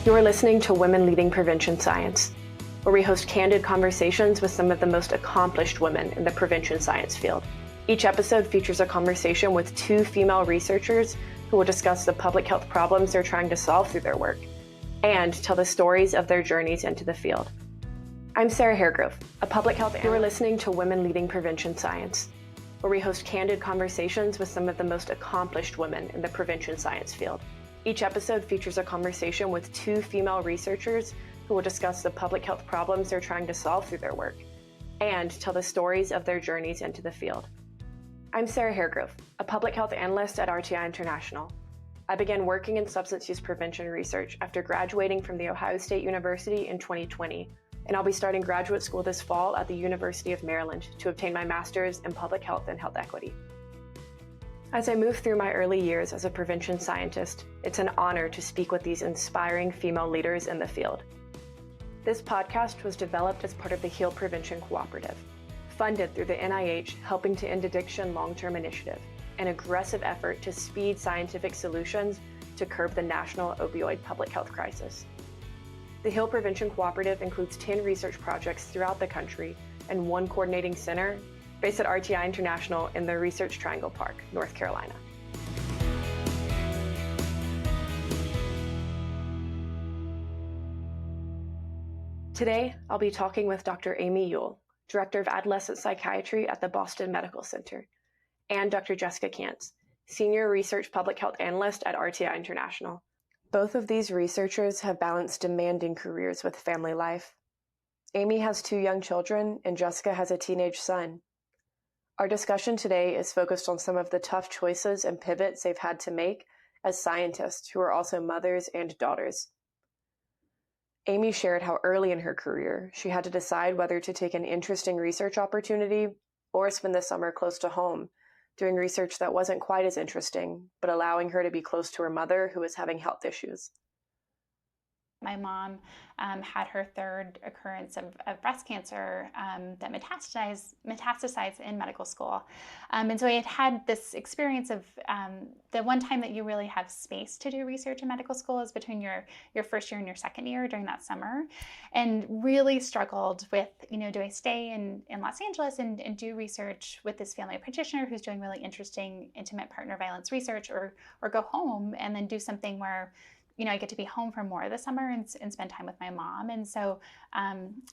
You're listening to Women Leading Prevention Science, where we host candid conversations with some of the most accomplished women in the prevention science field. Each episode features a conversation with two female researchers who will discuss the public health problems they're trying to solve through their work and tell the stories of their journeys into the field. I'm Sarah Haregrove, a public health analyst. You're listening to Women Leading Prevention Science, where we host candid conversations with some of the most accomplished women in the prevention science field. Each episode features a conversation with two female researchers who will discuss the public health problems they're trying to solve through their work and tell the stories of their journeys into the field. I'm Sarah Haregrove, a public health analyst at RTI International. I began working in substance use prevention research after graduating from The Ohio State University in 2020, and I'll be starting graduate school this fall at the University of Maryland to obtain my master's in public health and health equity. As I move through my early years as a prevention scientist, it's an honor to speak with these inspiring female leaders in the field. This podcast was developed as part of the HEAL Prevention Cooperative, funded through the NIH Helping to End Addiction Long-Term Initiative, an aggressive effort to speed scientific solutions to curb the national opioid public health crisis. The HEAL Prevention Cooperative includes 10 research projects throughout the country and one coordinating center based at RTI International in the Research Triangle Park, North Carolina. Today, I'll be talking with Dr. Amy Yule, Director of Adolescent Psychiatry at the Boston Medical Center, and Dr. Jessica Kantz, Senior Research Public Health Analyst at RTI International. Both of these researchers have balanced demanding careers with family life. Amy has 2 young children, and Jessica has a teenage son. Our discussion today is focused on some of the tough choices and pivots they've had to make as scientists who are also mothers and daughters. Amy shared how early in her career she had to decide whether to take an interesting research opportunity or spend the summer close to home, doing research that wasn't quite as interesting, but allowing her to be close to her mother who was having health issues. My mom had her 3rd occurrence of breast cancer that metastasized in medical school. And so I had this experience of the one time that you really have space to do research in medical school is between your first year and your second year during that summer, and really struggled with, do I stay in Los Angeles and do research with this family practitioner who's doing really interesting intimate partner violence research, or go home and then do something where I get to be home for more of the summer and spend time with my mom. And so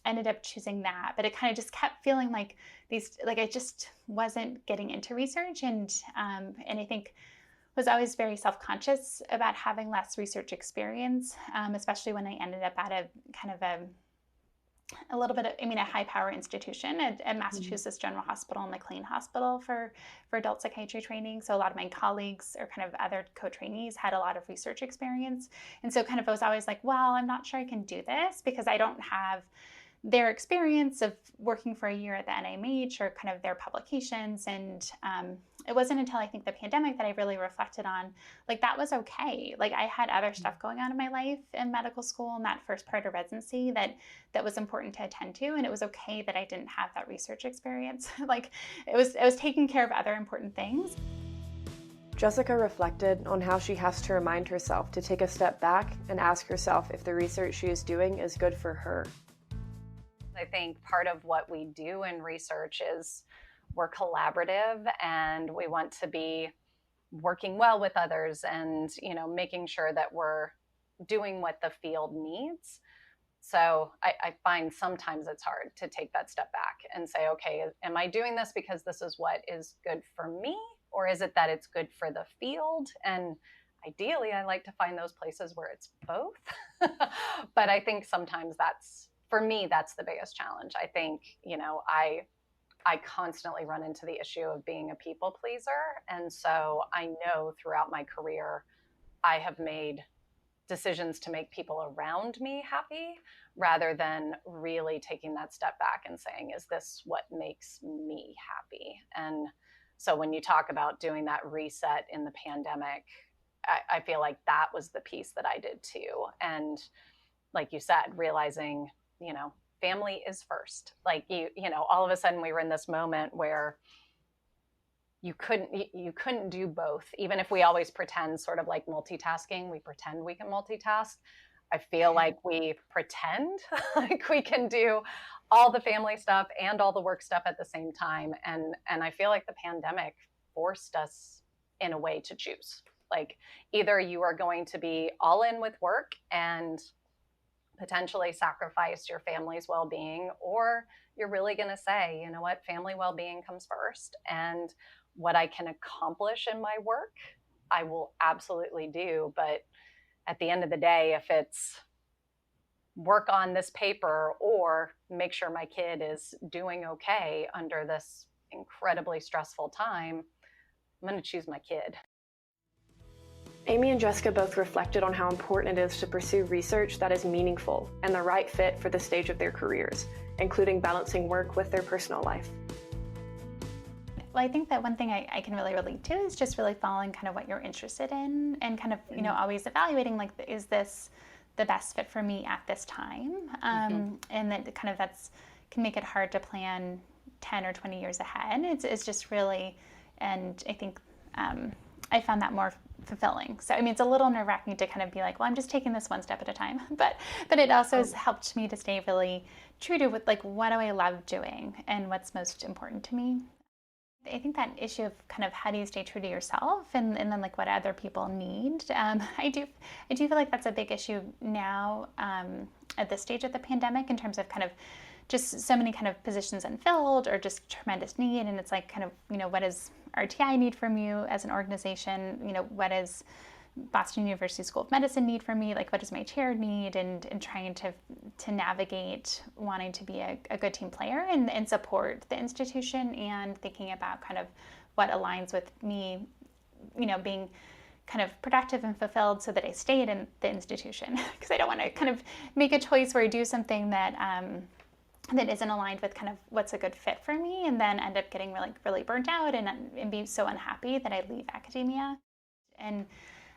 ended up choosing that. But it kind of just kept feeling like I just wasn't getting into research. And I think was always very self-conscious about having less research experience, especially when I ended up at a kind of a high-power institution at Massachusetts General Hospital and McLean Hospital for adult psychiatry training. So a lot of my colleagues or kind of other co-trainees had a lot of research experience. And so kind of I was always like, well, I'm not sure I can do this because I don't have their experience of working for a year at the NIMH or kind of their publications. And it wasn't until I think the pandemic that I really reflected on, that was okay. I had other stuff going on in my life in medical school and that first part of residency that was important to attend to. And it was okay that I didn't have that research experience. It was taking care of other important things. Jessica reflected on how she has to remind herself to take a step back and ask herself if the research she is doing is good for her. I think part of what we do in research is we're collaborative and we want to be working well with others and, making sure that we're doing what the field needs. So I find sometimes it's hard to take that step back and say, okay, am I doing this because this is what is good for me? Or is it that it's good for the field? And ideally, I like to find those places where it's both. But I think sometimes for me, that's the biggest challenge. I think, I constantly run into the issue of being a people pleaser. And so I know throughout my career, I have made decisions to make people around me happy rather than really taking that step back and saying, is this what makes me happy? And so when you talk about doing that reset in the pandemic, I feel like that was the piece that I did too. And like you said, realizing, family is first. All of a sudden we were in this moment where you couldn't do both. Even if we always pretend sort of like multitasking, we pretend we can multitask. I feel like we pretend like we can do all the family stuff and all the work stuff at the same time. And I feel like the pandemic forced us in a way to choose. Like either you are going to be all in with work and potentially sacrifice your family's well-being, or you're really going to say, you know what, family well-being comes first, and what I can accomplish in my work, I will absolutely do. But at the end of the day, if it's work on this paper or make sure my kid is doing okay under this incredibly stressful time, I'm going to choose my kid. Amy and Jessica both reflected on how important it is to pursue research that is meaningful and the right fit for the stage of their careers, including balancing work with their personal life. Well, I think that one thing I can really relate to is just really following kind of what you're interested in, and kind of, you know, always evaluating, like, is this the best fit for me at this time? And that kind of can make it hard to plan 10 or 20 years ahead. It's just really, and I think I found that more fulfilling. So, I mean, it's a little nerve-wracking to kind of be like, well, I'm just taking this one step at a time. But it also has helped me to stay really true to what do I love doing and what's most important to me. I think that issue of kind of how do you stay true to yourself and then like what other people need. I do feel like that's a big issue now at this stage of the pandemic, in terms of kind of just so many kind of positions unfilled or just tremendous need. And it's like kind of, you know, what does RTI need from you as an organization? You know, what does Boston University School of Medicine need from me? Like, what does my chair need? And trying to navigate wanting to be a good team player and support the institution, and thinking about kind of what aligns with me, you know, being kind of productive and fulfilled so that I stayed in the institution. Because I don't want to kind of make a choice where I do something that that isn't aligned with kind of what's a good fit for me, and then end up getting really burnt out and be so unhappy that I leave academia. And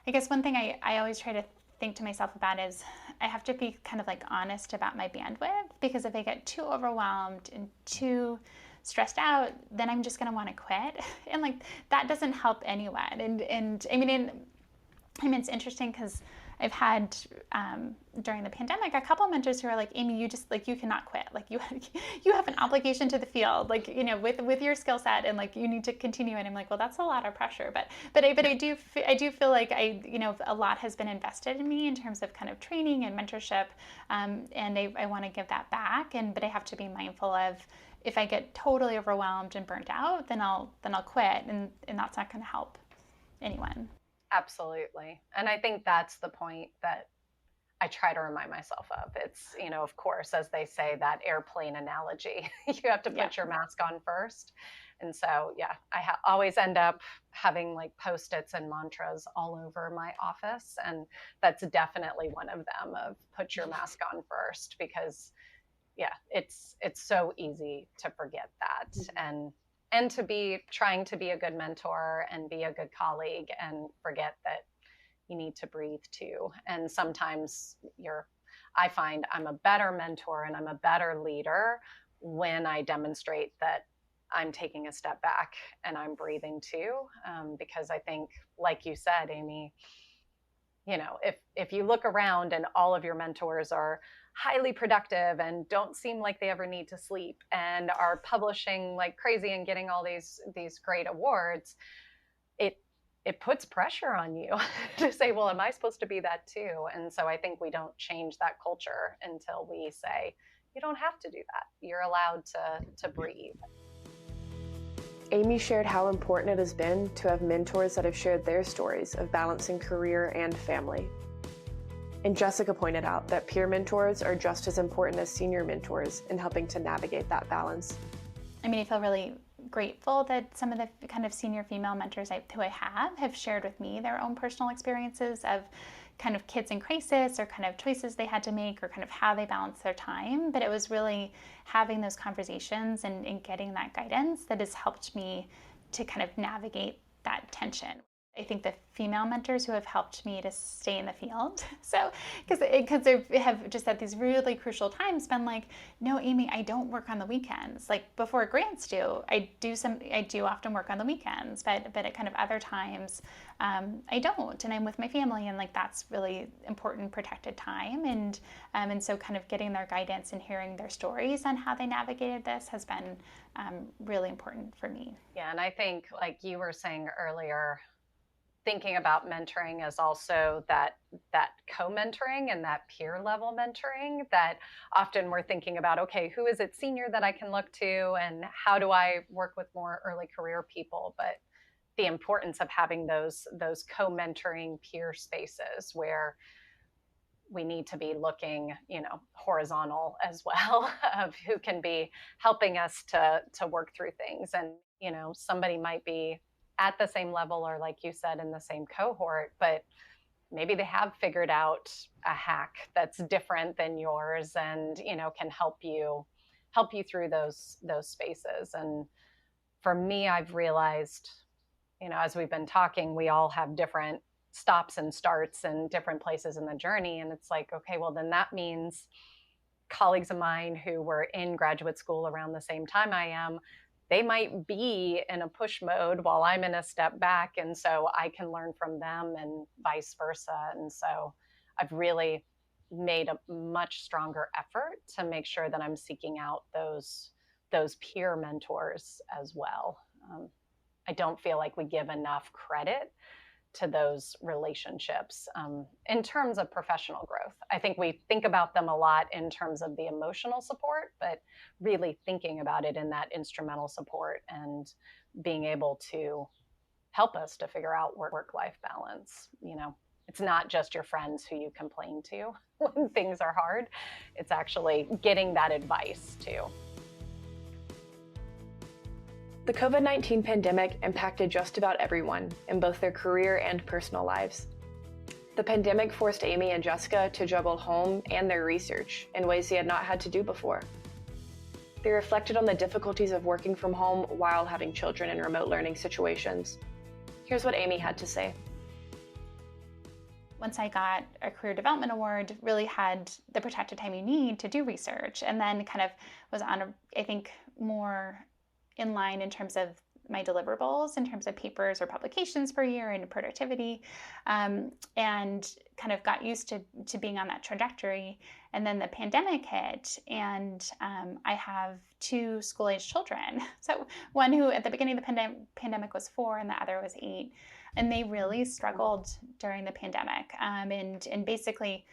I guess one thing I always try to think to myself about is I have to be kind of like honest about my bandwidth, because if I get too overwhelmed and too stressed out, then I'm just going to want to quit. And like, that doesn't help anyone. And I mean, it's interesting because I've had during the pandemic a couple of mentors who are like, Amy, you cannot quit. Like you have an obligation to the field, like, you know, with your skill set, and like you need to continue. And I'm like, well, that's a lot of pressure, but I do feel like you know, a lot has been invested in me in terms of kind of training and mentorship, and I want to give that back. But I have to be mindful of, if I get totally overwhelmed and burnt out, then I'll quit, and that's not going to help anyone. Absolutely. And I think that's the point that I try to remind myself of. It's, you know, of course, as they say, that airplane analogy, you have to put your mask on first. And so, yeah, I always end up having like Post-its and mantras all over my office. And that's definitely one of them, of put your mask on first, because yeah, it's so easy to forget that. And to be trying to be a good mentor and be a good colleague, and forget that you need to breathe too. And sometimes I find I'm a better mentor and I'm a better leader when I demonstrate that I'm taking a step back and I'm breathing too. Because I think, like you said, Amy, you know, if you look around and all of your mentors are highly productive and don't seem like they ever need to sleep and are publishing like crazy and getting all these great awards, it puts pressure on you to say, well, am I supposed to be that too? And so I think we don't change that culture until we say, you don't have to do that. You're allowed to breathe. Amy shared how important it has been to have mentors that have shared their stories of balancing career and family. And Jessica pointed out that peer mentors are just as important as senior mentors in helping to navigate that balance. I mean, I feel really grateful that some of the kind of senior female mentors who I have shared with me their own personal experiences of kind of kids in crisis, or kind of choices they had to make, or kind of how they balance their time. But it was really having those conversations and getting that guidance that has helped me to kind of navigate that tension. I think the female mentors who have helped me to stay in the field. So, because they have just at these really crucial times been like, no, Amy, I don't work on the weekends. Like before grants do, I do often work on the weekends, but at kind of other times, I don't, and I'm with my family, and like that's really important, protected time, and so kind of getting their guidance and hearing their stories on how they navigated this has been really important for me. Yeah, and I think like you were saying earlier, thinking about mentoring as also that co-mentoring and that peer level mentoring, that often we're thinking about, okay, who is it senior that I can look to, and how do I work with more early career people? But the importance of having those co-mentoring peer spaces where we need to be looking, horizontal as well, of who can be helping us to work through things. And somebody might be at the same level, or like you said, in the same cohort, but maybe they have figured out a hack that's different than yours, and can help you through those spaces. And for me, I've realized, as we've been talking, we all have different stops and starts and different places in the journey, and it's like, okay, well then that means colleagues of mine who were in graduate school around the same time I am, they might be in a push mode while I'm in a step back. And so I can learn from them and vice versa. And so I've really made a much stronger effort to make sure that I'm seeking out those peer mentors as well. I don't feel like we give enough credit to those relationships in terms of professional growth. I think we think about them a lot in terms of the emotional support, but really thinking about it in that instrumental support and being able to help us to figure out work-life balance. It's not just your friends who you complain to when things are hard. It's actually getting that advice too. The COVID-19 pandemic impacted just about everyone in both their career and personal lives. The pandemic forced Amy and Jessica to juggle home and their research in ways they had not had to do before. They reflected on the difficulties of working from home while having children in remote learning situations. Here's what Amy had to say. Once I got a career development award, really had the protected time you need to do research, and then kind of was on I think more in line in terms of my deliverables, in terms of papers or publications per year and productivity, and kind of got used to being on that trajectory. And then the pandemic hit, and I have 2 school-age children. So one who at the beginning of the pandemic was 4, and the other was 8. And they really struggled during the pandemic, and basically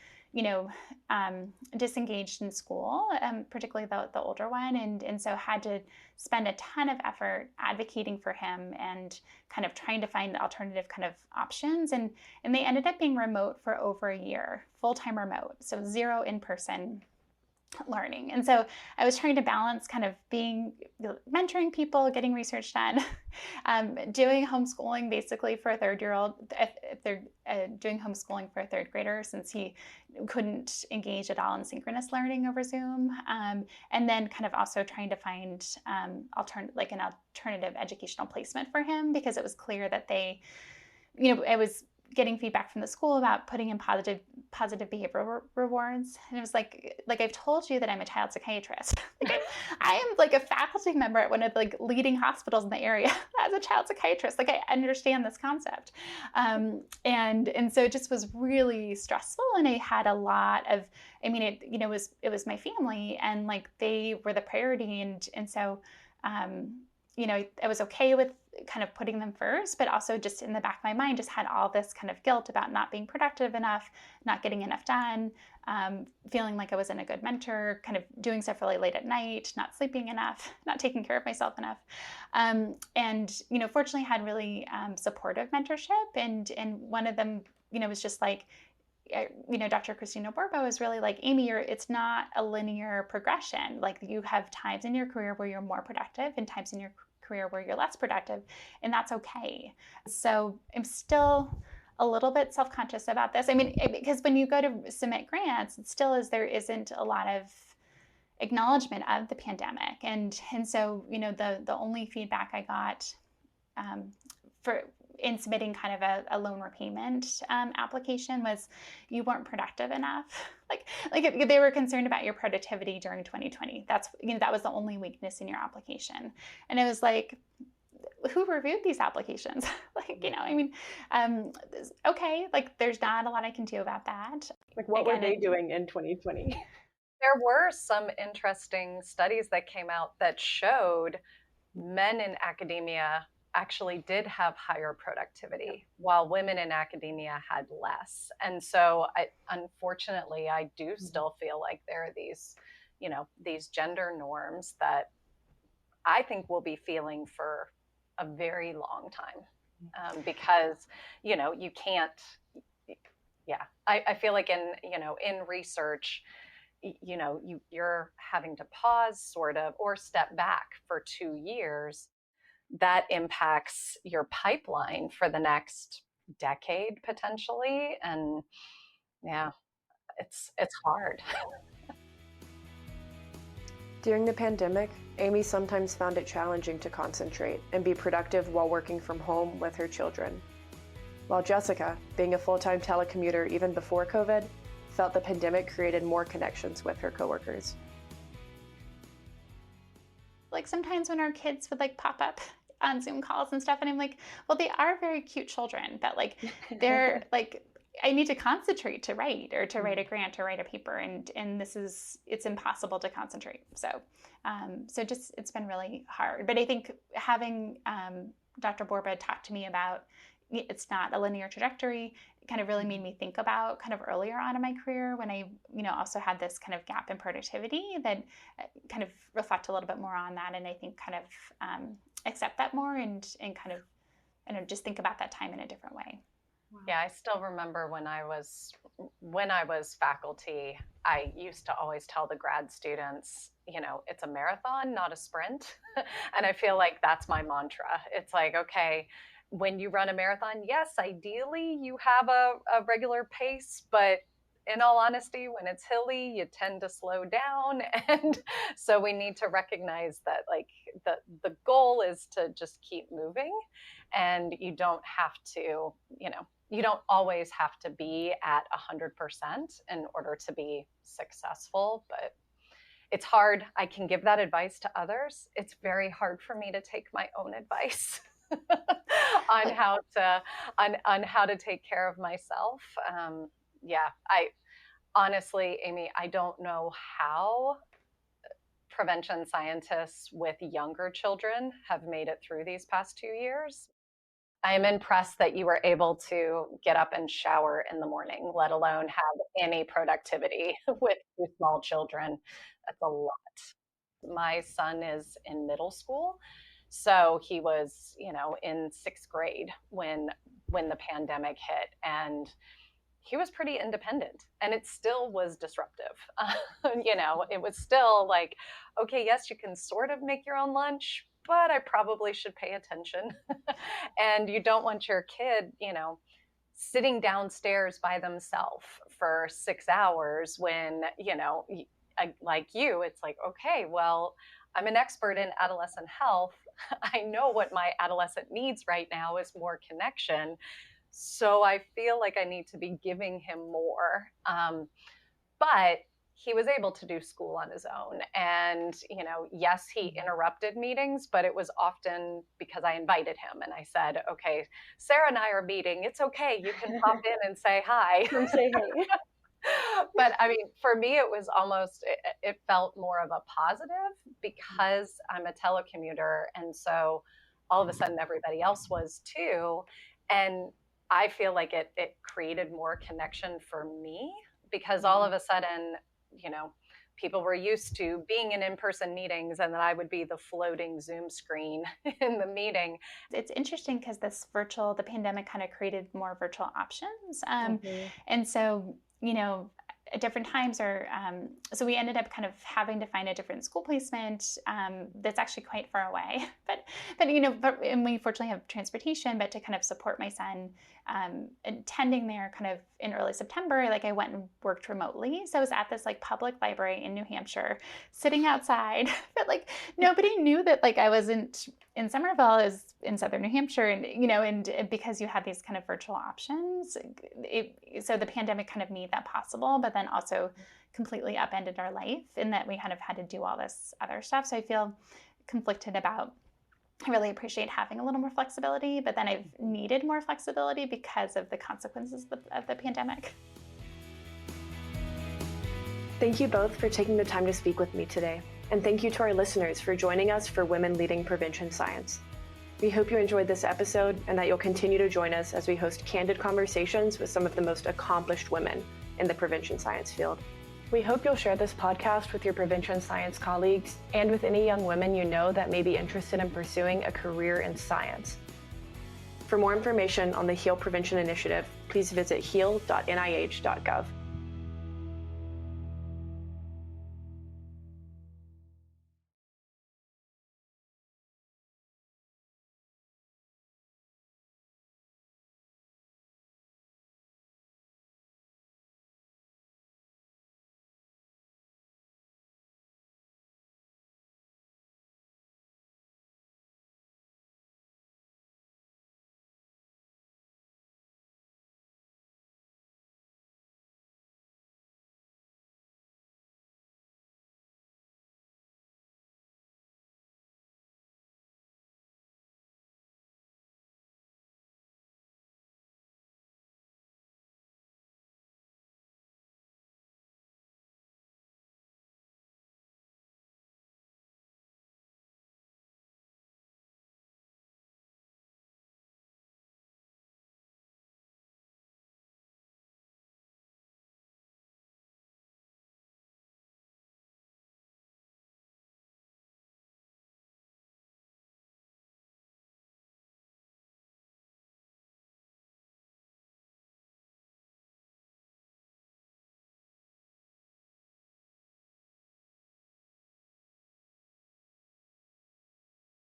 disengaged in school, particularly the older one, and so had to spend a ton of effort advocating for him and kind of trying to find alternative kind of options, and they ended up being remote for over a year, full-time remote, so 0 in-person learning. And so I was trying to balance kind of mentoring people, getting research done, doing homeschooling basically for a 3rd-year-old, doing homeschooling for a 3rd grader since he couldn't engage at all in synchronous learning over Zoom, and then kind of also trying to find an alternative educational placement for him, because it was clear that they, it was getting feedback from the school about putting in positive behavioral rewards. And it was like I've told you that I'm a child psychiatrist. I am like a faculty member at one of the leading hospitals in the area as a child psychiatrist. I understand this concept. And so it just was really stressful. And I had a lot of, it was my family, and they were the priority. And so, I was okay with kind of putting them first, but also just in the back of my mind, just had all this kind of guilt about not being productive enough, not getting enough done, feeling like I wasn't a good mentor, kind of doing stuff really late at night, not sleeping enough, not taking care of myself enough. And fortunately had really supportive mentorship. And one of them, was just like, Dr. Christina Borbo is really like, Amy, it's not a linear progression. Like, you have times in your career where you're more productive and times in your career where you're less productive, and that's okay. So I'm still a little bit self-conscious about this. Because when you go to submit grants, it still is, there isn't a lot of acknowledgement of the pandemic. And so, the only feedback I got in submitting kind of a loan repayment application was you weren't productive enough. Like if they were concerned about your productivity during 2020. That's, that was the only weakness in your application. And it was like, who reviewed these applications? Okay, like there's not a lot I can do about that. Like what were they doing in 2020? There were some interesting studies that came out that showed men in academia actually did have higher productivity while women in academia had less. And so unfortunately, I do still feel like there are these gender norms that I think we'll be feeling for a very long time, because, you can't, I feel like in research, you're having to pause sort of or step back for 2 years. That impacts your pipeline for the next decade potentially. And yeah, it's hard. During the pandemic, Amy sometimes found it challenging to concentrate and be productive while working from home with her children. While Jessica, being a full-time telecommuter even before COVID, felt the pandemic created more connections with her coworkers. Like sometimes when our kids would like pop up on Zoom calls and stuff, and I'm like, well, they are very cute children, but like they're like, I need to concentrate to write or to write a grant or write a paper, and it's impossible to concentrate. So just it's been really hard. But I think having Dr. Borba talk to me about it's not a linear trajectory kind of really made me think about kind of earlier on in my career when I also had this kind of gap in productivity, that kind of reflect a little bit more on that, and I think kind of accept that more and kind of just think about that time in a different way. Wow. Yeah, I still remember when I was faculty, I used to always tell the grad students, it's a marathon, not a sprint. And I feel like that's my mantra. It's like, okay, when you run a marathon, yes, ideally you have a regular pace, but in all honesty, when it's hilly, you tend to slow down. And so we need to recognize that like the goal is to just keep moving, and you don't have to, you don't always have to be at 100% in order to be successful, but it's hard. I can give that advice to others. It's very hard for me to take my own advice on how to take care of myself. I honestly, Amy, I don't know how prevention scientists with younger children have made it through these past 2 years. I am impressed that you were able to get up and shower in the morning, let alone have any productivity with 2 small children. That's a lot. My son is in middle school, so he was, in 6th grade when the pandemic hit, and he was pretty independent, and it still was disruptive. It was still like, okay, yes, you can sort of make your own lunch, but I probably should pay attention. And you don't want your kid, sitting downstairs by themselves for 6 hours when, like you, it's like, okay, well, I'm an expert in adolescent health. I know what my adolescent needs right now is more connection. So I feel like I need to be giving him more. But he was able to do school on his own. And, yes, he interrupted meetings, but it was often because I invited him and I said, okay, Sarah and I are meeting. It's okay. You can pop in and say hi. Come say hey. But I mean, for me, it was almost, it felt more of a positive because I'm a telecommuter. And so all of a sudden everybody else was too. And I feel like it created more connection for me because all of a sudden, people were used to being in in-person meetings, and then I would be the floating Zoom screen in the meeting. It's interesting because the pandemic kind of created more virtual options. And so, at different times, or so we ended up kind of having to find a different school placement that's actually quite far away. But and we fortunately have transportation. But to kind of support my son attending there, kind of in early September, like I went and worked remotely. So I was at this like public library in New Hampshire, sitting outside. But like nobody knew that like I wasn't in Somerville, I was in southern New Hampshire, and because you had these kind of virtual options, so the pandemic kind of made that possible, but then also completely upended our life in that we kind of had to do all this other stuff. So I feel conflicted about, I really appreciate having a little more flexibility, but then I've needed more flexibility because of the consequences of the pandemic. Thank you both for taking the time to speak with me today. And thank you to our listeners for joining us for Women Leading Prevention Science. We hope you enjoyed this episode and that you'll continue to join us as we host candid conversations with some of the most accomplished women in the prevention science field. We hope you'll share this podcast with your prevention science colleagues and with any young women you know that may be interested in pursuing a career in science. For more information on the HEAL Prevention Initiative, please visit heal.nih.gov.